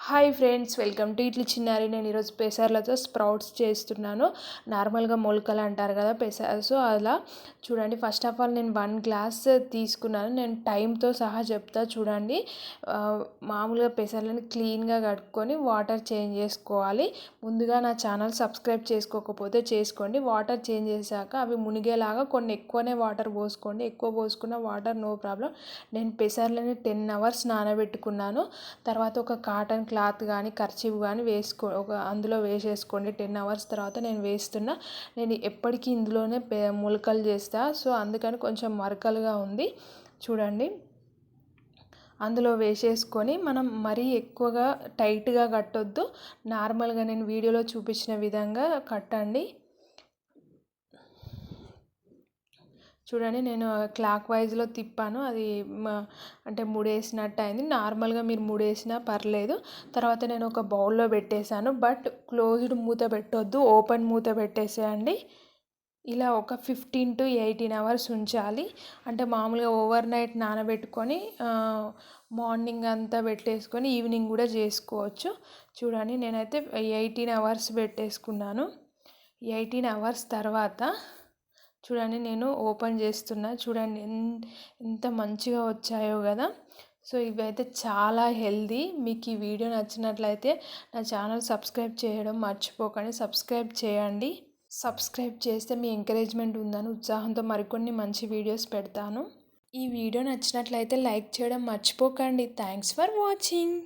Hi friends, welcome to idli చిన్నారి. నేను ఈరోజు పెసర్లతో స్ప్రౌట్స్ చేస్తున్నాను. నార్మల్గా మొలకలు అంటారు కదా పెసర్. సో అలా చూడండి. ఫస్ట్ ఆఫ్ ఆల్ నేను 1 గ్లాస్ తీసుకున్నాను. నేను టైంతో సహా చెప్తా చూడండి. మామూలుగా పెసర్లని క్లీన్గా కడుక్కొని వాటర్ చేంజ్ చేసుకోవాలి. ముందుగా నా ఛానల్ సబ్స్క్రైబ్ చేసుకోకపోతే చేసుకోండి. వాటర్ చేంజ్ చేశాక అవి మునిగేలాగా కొన్ని ఎక్కువనే వాటర్ పోసుకోండి. ఎక్కువ పోసుకున్న వాటర్ నో ప్రాబ్లం. నేను పెసర్లని 10 అవర్స్ నానబెట్టుకున్నాను. తర్వాత ఒక కాటన్ క్లాత్ కానీ కర్చీఫ్ కానీ అందులో వేసేసుకోండి. 10 అవర్స్ తర్వాత నేను ఎప్పటికీ ఇందులోనే మొలకలు చేస్తా. సో అందుకని కొంచెం మరకలుగా ఉంది చూడండి. అందులో వేసేసుకొని మనం మరీ ఎక్కువగా టైట్గా కట్టొద్దు. నార్మల్గా నేను వీడియోలో చూపించిన విధంగా కట్టండి. చూడండి, నేను క్లాక్ వైజ్లో తిప్పాను. అది అంటే ముడేసినట్టు అయింది. నార్మల్గా మీరు ముడేసినా పర్లేదు. తర్వాత నేను ఒక బౌల్లో పెట్టేశాను. బట్ క్లోజ్డ్ మూత పెట్టొద్దు, ఓపెన్ మూత పెట్టేసేయండి. ఇలా ఒక 15 to 18 అవర్స్ ఉంచాలి. అంటే మామూలుగా ఓవర్ నైట్ నానబెట్టుకొని మార్నింగ్ అంతా పెట్టేసుకొని ఈవినింగ్ కూడా చేసుకోవచ్చు. చూడండి, నేనైతే 18 అవర్స్ పెట్టేసుకున్నాను. 18 అవర్స్ తర్వాత చూడండి, నేను ఓపెన్ చేస్తున్నా. చూడండి ఎంత మంచిగా వచ్చాయో కదా. సో ఇవైతే చాలా హెల్దీ. మీకు ఈ వీడియో నచ్చినట్లయితే నా ఛానల్ సబ్స్క్రైబ్ చేయడం మర్చిపోకండి. సబ్స్క్రైబ్ చేయండి. సబ్స్క్రైబ్ చేస్తే మీ ఎంకరేజ్మెంట్ ఉందని ఉత్సాహంతో మరికొన్ని మంచి వీడియోస్ పెడతాను. ఈ వీడియో నచ్చినట్లయితే లైక్ చేయడం మర్చిపోకండి. Thanks for watching.